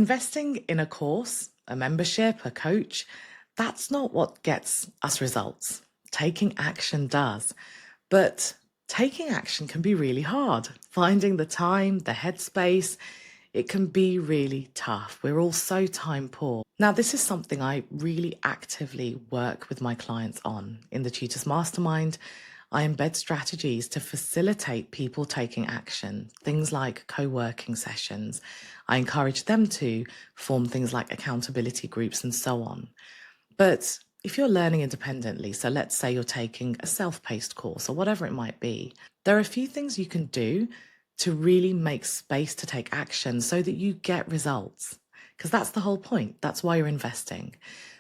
Investing in a course, a membership, a coach, that's not what gets us results. Taking action does. But taking action can be really hard. Finding the time, the headspace, it can be really tough. We're all so time poor. Now, this is something I really actively work with my clients on. In the Tutors Mastermind, I embed strategies to facilitate people taking action, things like co-working sessions. I encourage them to form things like accountability groups and so on. But if you're learning independently, so let's say you're taking a self-paced course or whatever it might be, there are a few things you can do to really make space to take action so that you get results. Because that's the whole point. That's why you're investing.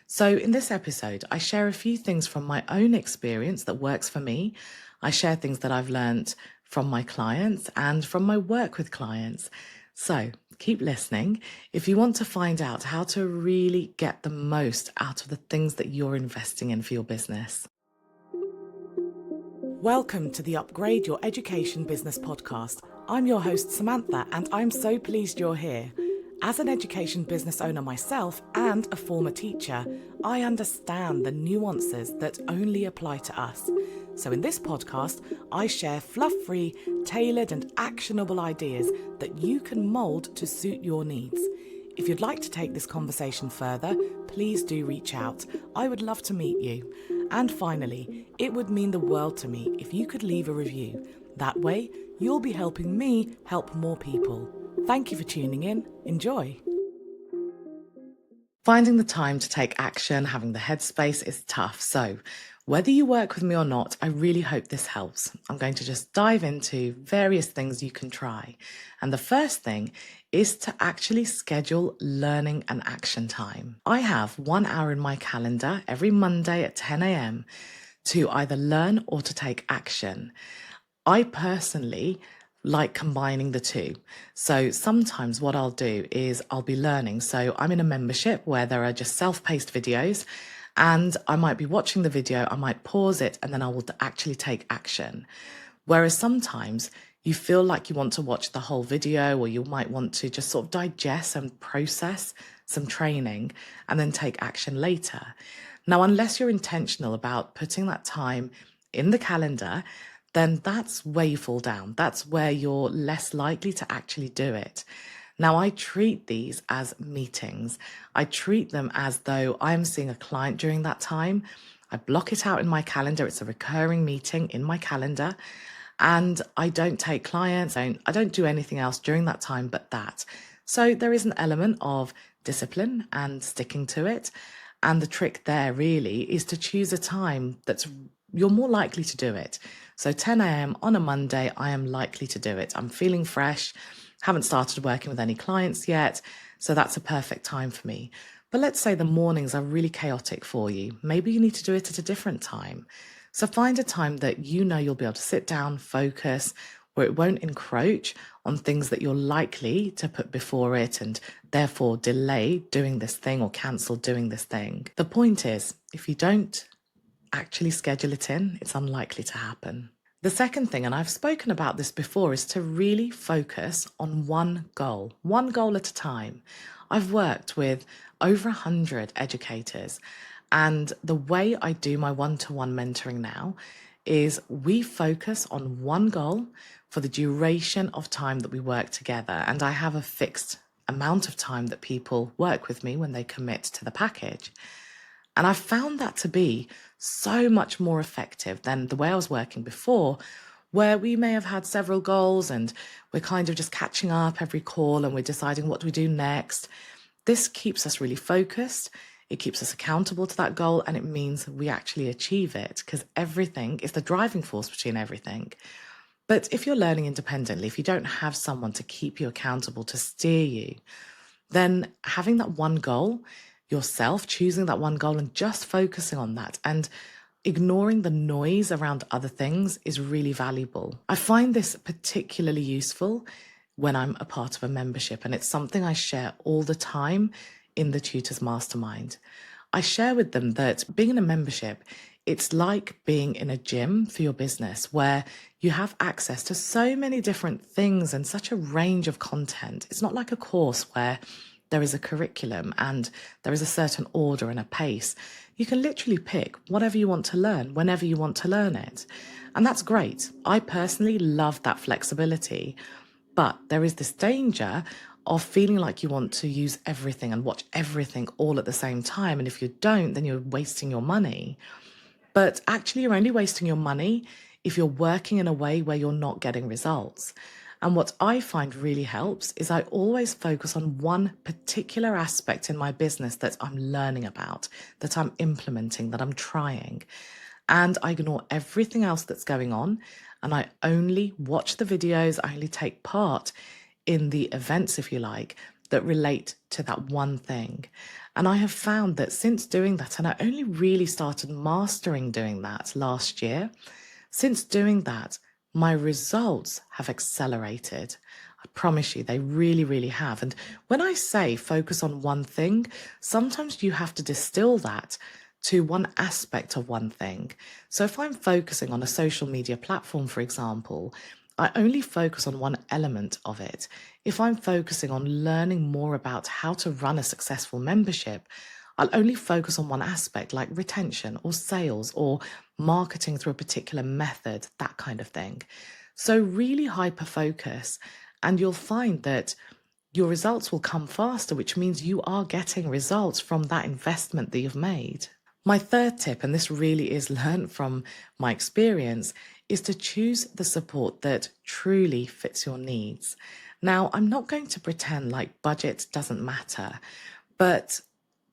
So in this episode, I share a few things from my own experience that works for me. I share things that I've learned from my clients and from my work with clients. So keep listening if you want to find out how to really get the most out of the things that you're investing in for your business. Welcome to the Upgrade Your Education Business podcast. I'm your host, Samantha, and I'm so pleased you're here. As an education business owner myself and a former teacher, I understand the nuances that only apply to us. So in this podcast, I share fluff-free, tailored and actionable ideas that you can mould to suit your needs. If you'd like to take this conversation further, please do reach out. I would love to meet you. And finally, it would mean the world to me if you could leave a review. That way, you'll be helping me help more people. Thank you for tuning in. Enjoy. Finding the time to take action, having the headspace is tough. So whether you work with me or not, I really hope this helps. I'm going to just dive into various things you can try. And the first thing is to actually schedule learning and action time. I have 1 hour in my calendar every Monday at 10 a.m. to either learn or to take action. I personally like combining the two. So sometimes what I'll do is I'll be learning. So I'm in a membership where there are just self-paced videos and I might be watching the video, I might pause it, and then I will actually take action. Whereas sometimes you feel like you want to watch the whole video, or you might want to just sort of digest and process some training and then take action later. Now, unless you're intentional about putting that time in the calendar, then that's where you fall down. That's where you're less likely to actually do it. Now, I treat these as meetings. I treat them as though I'm seeing a client during that time. I block it out in my calendar. It's a recurring meeting in my calendar. And I don't take clients. I don't do anything else during that time but that. So there is an element of discipline and sticking to it. And the trick there really is to choose a time that's you're more likely to do it. So 10 a.m. on a Monday, I am likely to do it. I'm feeling fresh, haven't started working with any clients yet, so that's a perfect time for me. But let's say the mornings are really chaotic for you. Maybe you need to do it at a different time. So find a time that you know you'll be able to sit down, focus, where it won't encroach on things that you're likely to put before it and therefore delay doing this thing or cancel doing this thing. The point is, if you don't actually schedule it in, it's unlikely to happen. The second thing, and I've spoken about this before, is to really focus on one goal at a time. I've worked with over 100 educators, and the way I do my one-to-one mentoring now is we focus on one goal for the duration of time that we work together. And I have a fixed amount of time that people work with me when they commit to the package. And I found that to be so much more effective than the way I was working before, where we may have had several goals and we're kind of just catching up every call and we're deciding what do we do next. This keeps us really focused. It keeps us accountable to that goal, and it means we actually achieve it because everything is the driving force between everything. But if you're learning independently, if you don't have someone to keep you accountable, to steer you, then having that one goal yourself, choosing that one goal and just focusing on that and ignoring the noise around other things is really valuable. I find this particularly useful when I'm a part of a membership, and it's something I share all the time in the Tutors Mastermind. I share with them that being in a membership, it's like being in a gym for your business where you have access to so many different things and such a range of content. It's not like a course where there is a curriculum and there is a certain order and a pace. You can literally pick whatever you want to learn whenever you want to learn it. And that's great. I personally love that flexibility. But there is this danger of feeling like you want to use everything and watch everything all at the same time. And if you don't, then you're wasting your money. But actually, you're only wasting your money if you're working in a way where you're not getting results. And what I find really helps is I always focus on one particular aspect in my business that I'm learning about, that I'm implementing, that I'm trying. And I ignore everything else that's going on. And I only watch the videos, I only take part in the events, if you like, that relate to that one thing. And I have found that since doing that, and I only really started mastering doing that last year, since doing that, my results have accelerated. I promise you, they really, really have. And when I say focus on one thing, sometimes you have to distill that to one aspect of one thing. So if I'm focusing on a social media platform, for example, I only focus on one element of it. If I'm focusing on learning more about how to run a successful membership, I'll only focus on one aspect like retention or sales or marketing through a particular method, that kind of thing. So really hyper focus, and you'll find that your results will come faster, which means you are getting results from that investment that you've made. My third tip, and this really is learned from my experience, is to choose the support that truly fits your needs. Now, I'm not going to pretend like budget doesn't matter, but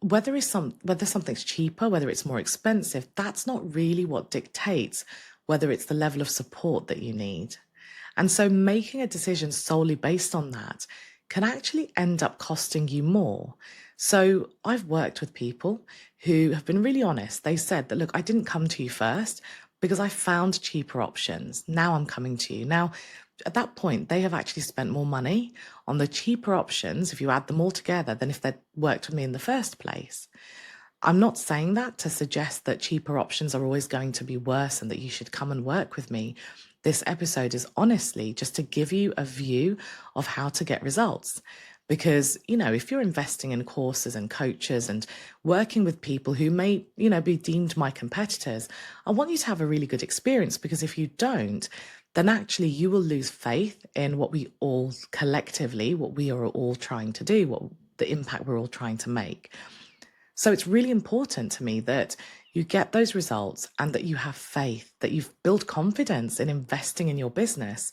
whether something's cheaper, whether it's more expensive, that's not really what dictates whether it's the level of support that you need. And so making a decision solely based on that can actually end up costing you more. So I've worked with people who have been really honest. They said that, look, I didn't come to you first because I found cheaper options. Now I'm coming to you. Now, at that point, they have actually spent more money on the cheaper options, if you add them all together, than if they'd worked with me in the first place. I'm not saying that to suggest that cheaper options are always going to be worse and that you should come and work with me. This episode is honestly just to give you a view of how to get results. Because, if you're investing in courses and coaches and working with people who may, be deemed my competitors, I want you to have a really good experience, because if you don't, then actually you will lose faith in what we all collectively, what we are all trying to do, what the impact we're all trying to make. So it's really important to me that you get those results and that you have faith, that you've built confidence in investing in your business.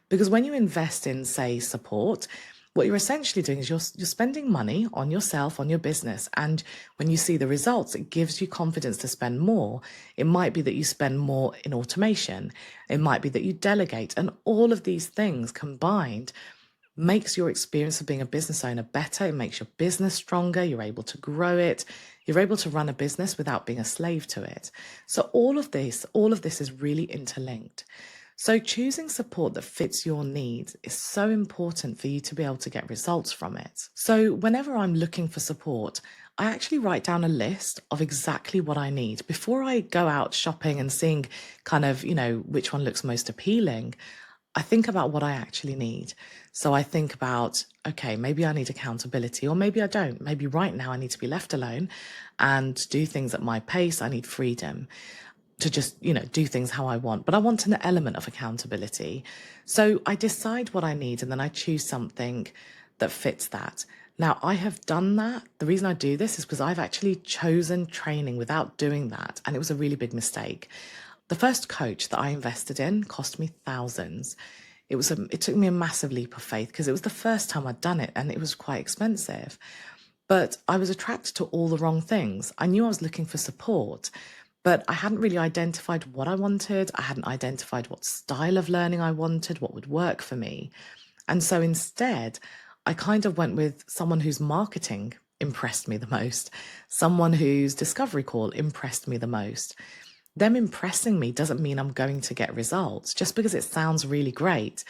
Because when you invest in, say, support, what you're essentially doing is you're spending money on yourself, on your business. And when you see the results, it gives you confidence to spend more. It might be that you spend more in automation. It might be that you delegate. And all of these things combined makes your experience of being a business owner better. It makes your business stronger. You're able to grow it. You're able to run a business without being a slave to it. So all of this is really interlinked. So choosing support that fits your needs is so important for you to be able to get results from it. So whenever I'm looking for support, I actually write down a list of exactly what I need before I go out shopping and seeing kind of, which one looks most appealing. I think about what I actually need. So I think about, okay, maybe I need accountability, or maybe I don't. Maybe right now I need to be left alone and do things at my pace. I need freedom to just, do things how I want. But I want an element of accountability. So I decide what I need and then I choose something that fits that. Now, I have done that. The reason I do this is because I've actually chosen training without doing that. And it was a really big mistake. The first coach that I invested in cost me thousands. It took me a massive leap of faith because it was the first time I'd done it and it was quite expensive. But I was attracted to all the wrong things. I knew I was looking for support, but I hadn't really identified what I wanted. I hadn't identified what style of learning I wanted, what would work for me. And so instead, I kind of went with someone whose marketing impressed me the most, someone whose discovery call impressed me the most. Them impressing me doesn't mean I'm going to get results just because it sounds really great.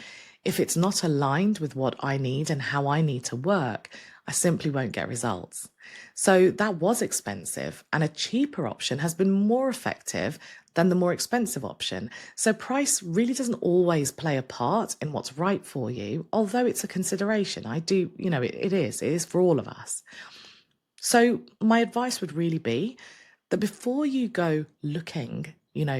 If it's not aligned with what I need and how I need to work, I simply won't get results. So that was expensive, and a cheaper option has been more effective than the more expensive option. So price really doesn't always play a part in what's right for you, although it's a consideration. It is for all of us. So my advice would really be that before you go looking,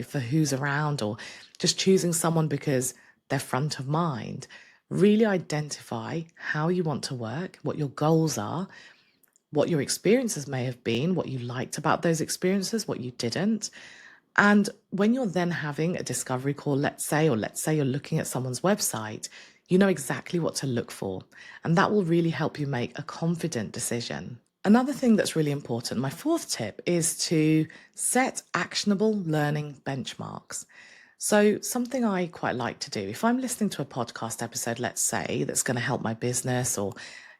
for who's around or just choosing someone because they're front of mind, really identify how you want to work, what your goals are, what your experiences may have been, what you liked about those experiences, what you didn't. And when you're then having a discovery call, let's say you're looking at someone's website, you know exactly what to look for. And that will really help you make a confident decision. Another thing that's really important, my fourth tip, is to set actionable learning benchmarks. So, something I quite like to do, if I'm listening to a podcast episode, let's say, that's going to help my business, or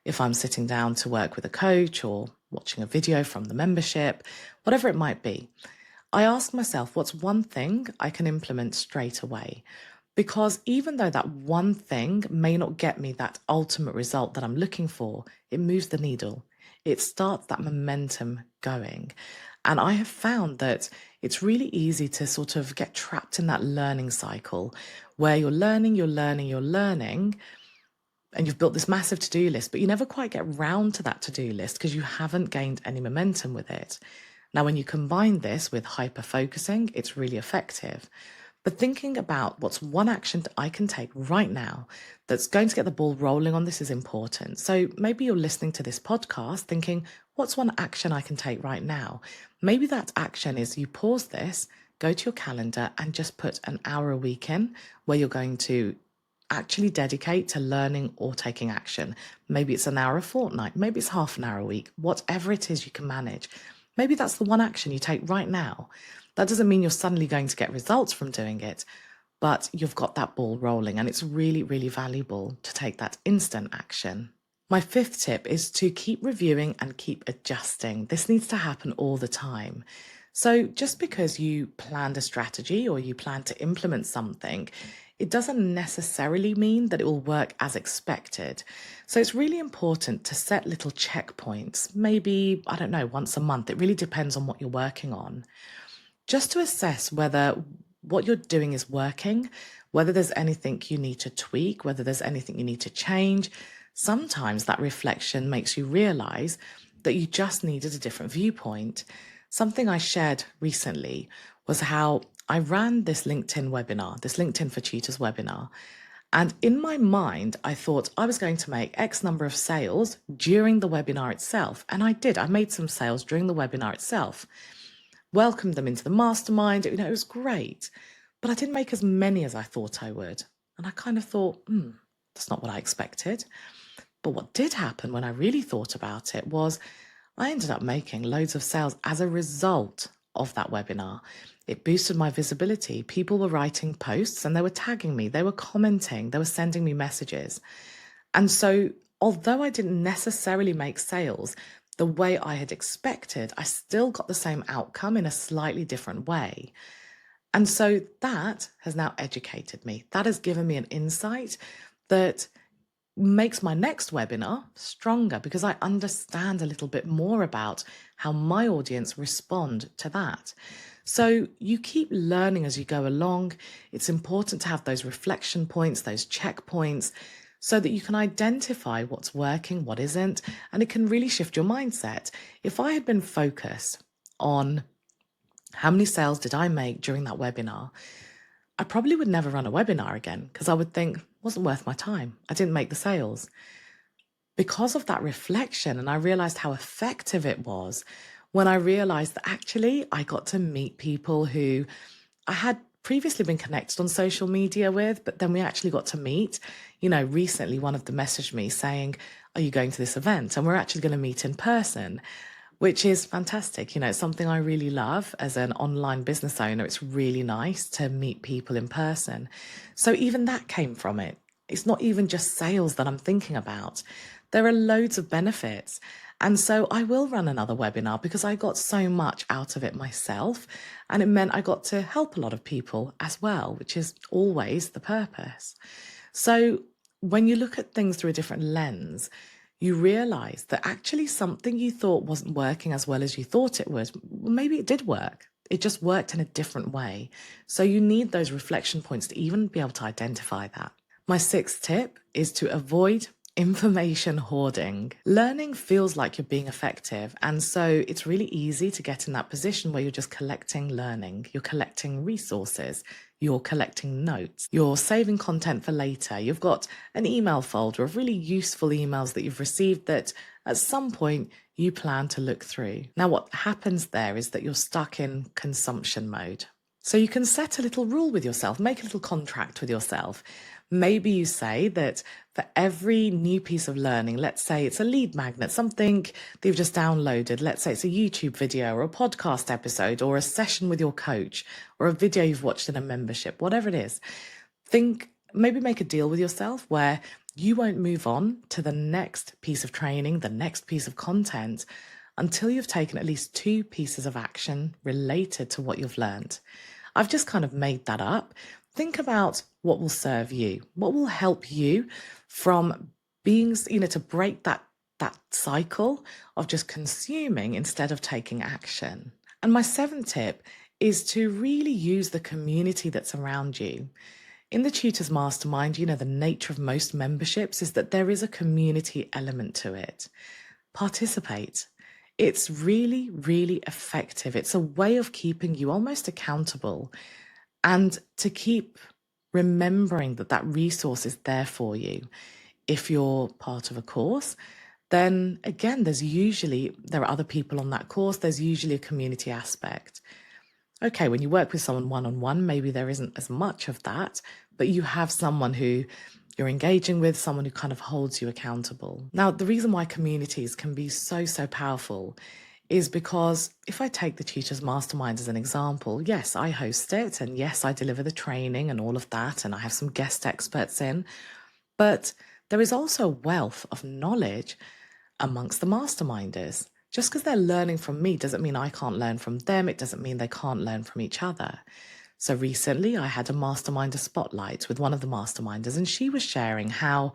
if I'm sitting down to work with a coach or watching a video from the membership, whatever it might be, I ask myself, what's one thing I can implement straight away? Because even though that one thing may not get me that ultimate result that I'm looking for, it moves the needle. It starts that momentum going. And I have found that it's really easy to sort of get trapped in that learning cycle where you're learning, and you've built this massive to-do list, but you never quite get round to that to-do list because you haven't gained any momentum with it. Now, when you combine this with hyper focusing, it's really effective. But thinking about what's one action that I can take right now that's going to get the ball rolling on this is important. So maybe you're listening to this podcast thinking, what's one action I can take right now? Maybe that action is you pause this, go to your calendar and just put an hour a week in where you're going to actually dedicate to learning or taking action. Maybe it's an hour a fortnight, maybe it's half an hour a week, whatever it is you can manage. Maybe that's the one action you take right now. That doesn't mean you're suddenly going to get results from doing it, but you've got that ball rolling, and it's really, really valuable to take that instant action. My fifth tip is to keep reviewing and keep adjusting. This needs to happen all the time. So just because you planned a strategy or you plan to implement something, it doesn't necessarily mean that it will work as expected. So it's really important to set little checkpoints, maybe, I don't know, once a month. It really depends on what you're working on, just to assess whether what you're doing is working, whether there's anything you need to tweak, whether there's anything you need to change. Sometimes that reflection makes you realize that you just needed a different viewpoint. Something I shared recently was how I ran this LinkedIn webinar, this LinkedIn for Tutors webinar. And in my mind, I thought I was going to make X number of sales during the webinar itself. And I did. I made some sales during the webinar itself, welcomed them into the mastermind. It was great. But I didn't make as many as I thought I would. And I kind of thought, that's not what I expected. But what did happen when I really thought about it was I ended up making loads of sales as a result of that webinar. It boosted my visibility. People were writing posts and they were tagging me, they were commenting, they were sending me messages. And so, although I didn't necessarily make sales the way I had expected, I still got the same outcome in a slightly different way. And so that has now educated me. That has given me an insight that makes my next webinar stronger because I understand a little bit more about how my audience respond to that. So you keep learning as you go along. It's important to have those reflection points, those checkpoints, so that you can identify what's working, what isn't, and it can really shift your mindset. If I had been focused on how many sales did I make during that webinar, I probably would never run a webinar again because I would think, wasn't worth my time. I didn't make the sales. Because of that reflection, and I realized how effective it was when I realized that actually I got to meet people who I had previously been connected on social media with, but then we actually got to meet. Recently one of them messaged me saying, are you going to this event? And we're actually going to meet in person, which is fantastic. It's something I really love as an online business owner. It's really nice to meet people in person. So even that came from it. It's not even just sales that I'm thinking about. There are loads of benefits. And so I will run another webinar because I got so much out of it myself. And it meant I got to help a lot of people as well, which is always the purpose. So when you look at things through a different lens, you realize that actually something you thought wasn't working as well as you thought it would, well, maybe it did work. It just worked in a different way. So you need those reflection points to even be able to identify that. My sixth tip is to avoid information hoarding. Learning feels like you're being effective. And so it's really easy to get in that position where you're just collecting learning, you're collecting resources, you're collecting notes, you're saving content for later. You've got an email folder of really useful emails that you've received that at some point you plan to look through. Now, what happens there is that you're stuck in consumption mode. So you can set a little rule with yourself, make a little contract with yourself. Maybe you say that for every new piece of learning, let's say it's a lead magnet, something that you've just downloaded, let's say it's a YouTube video or a podcast episode or a session with your coach or a video you've watched in a membership, whatever it is, maybe make a deal with yourself where you won't move on to the next piece of training, the next piece of content until you've taken at least 2 pieces of action related to what you've learned. I've just kind of made that up. Think about what will serve you, what will help you from being, to break that cycle of just consuming instead of taking action. And my 7th tip is to really use the community that's around you. In the Tutors Mastermind, the nature of most memberships is that there is a community element to it. Participate. It's really, really effective. It's a way of keeping you almost accountable and to keep remembering that resource is there for you. If you're part of a course, then again, there are other people on that course. There's usually a community aspect. Okay, when you work with someone one-on-one, maybe there isn't as much of that, but you have someone who you're engaging with, someone who kind of holds you accountable. Now, the reason why communities can be so powerful is because if I take the Tutors Mastermind as an example, yes, I host it, and yes, I deliver the training and all of that, and I have some guest experts in, but there is also a wealth of knowledge amongst the masterminders. Just because they're learning from me doesn't mean I can't learn from them. It doesn't mean they can't learn from each other. So recently I had a masterminder spotlight with one of the masterminders, and she was sharing how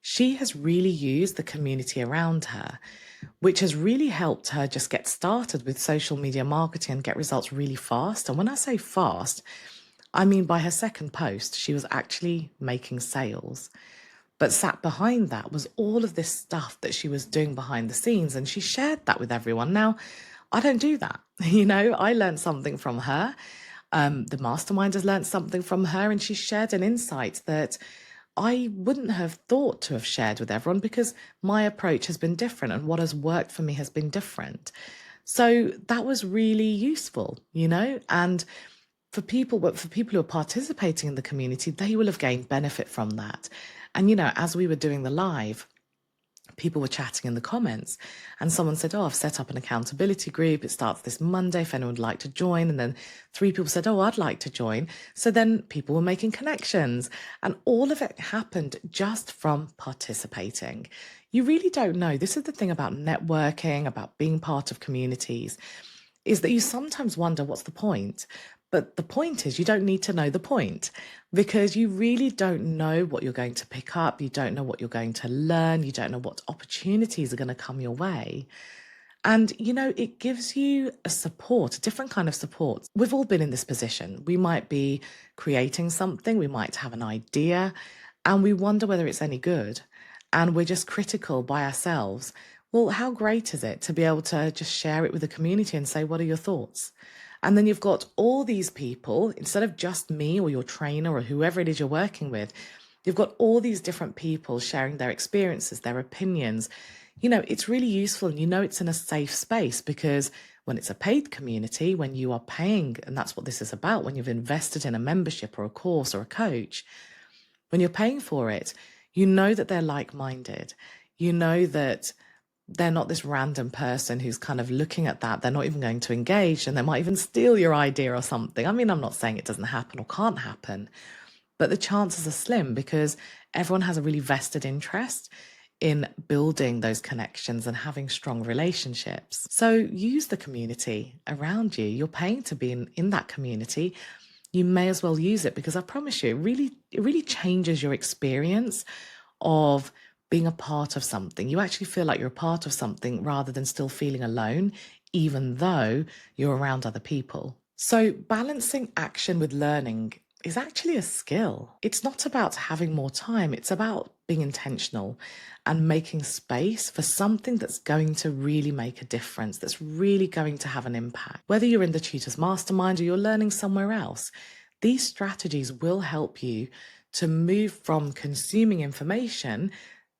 she has really used the community around her, which has really helped her just get started with social media marketing and get results really fast. And when I say fast, I mean by her second post, she was actually making sales. But sat behind that was all of this stuff that she was doing behind the scenes, and she shared that with everyone. Now, I don't do that. I learned something from her. The mastermind has learned something from her, and she shared an insight that I wouldn't have thought to have shared with everyone because my approach has been different and what has worked for me has been different. So that was really useful, and for people who are participating in the community, they will have gained benefit from that. And, as we were doing the live, people were chatting in the comments and someone said, I've set up an accountability group. It starts this Monday if anyone would like to join. And then 3 people said, I'd like to join. So then people were making connections, and all of it happened just from participating. You really don't know. This is the thing about networking, about being part of communities, is that you sometimes wonder what's the point. But the point is you don't need to know the point, because you really don't know what you're going to pick up. You don't know what you're going to learn. You don't know what opportunities are going to come your way. And, it gives you a different kind of support. We've all been in this position. We might be creating something, we might have an idea, and we wonder whether it's any good. And we're just critical by ourselves. Well, how great is it to be able to just share it with the community and say, what are your thoughts? And then you've got all these people, instead of just me or your trainer or whoever it is you're working with, you've got all these different people sharing their experiences, their opinions. It's really useful, and it's in a safe space, because when it's a paid community, when you are paying, and that's what this is about, when you've invested in a membership or a course or a coach, when you're paying for it, you know that they're like-minded. You know that they're not this random person who's kind of looking at that. They're not even going to engage, and they might even steal your idea or something. I mean, I'm not saying it doesn't happen or can't happen, but the chances are slim because everyone has a really vested interest in building those connections and having strong relationships. So use the community around you. You're paying to be in that community. You may as well use it, because I promise you, it really changes your experience of being a part of something. You actually feel like you're a part of something rather than still feeling alone, even though you're around other people. So, balancing action with learning is actually a skill. It's not about having more time, it's about being intentional and making space for something that's going to really make a difference, that's really going to have an impact. Whether you're in the Tutors Mastermind or you're learning somewhere else, these strategies will help you to move from consuming information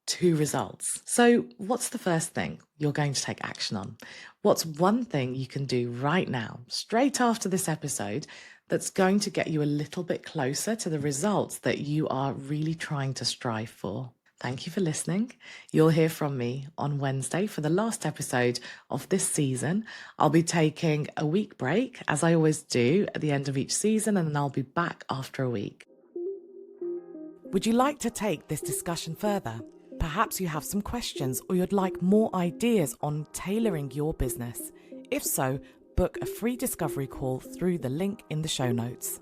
to results. So, what's the first thing you're going to take action on? What's one thing you can do right now, straight after this episode, that's going to get you a little bit closer to the results that you are really trying to strive for? Thank you for listening. You'll hear from me on Wednesday for the last episode of this season. I'll be taking a week break, as I always do at the end of each season, and then I'll be back after a week. Would you like to take this discussion further? Perhaps you have some questions or you'd like more ideas on tailoring your business. If so, book a free discovery call through the link in the show notes.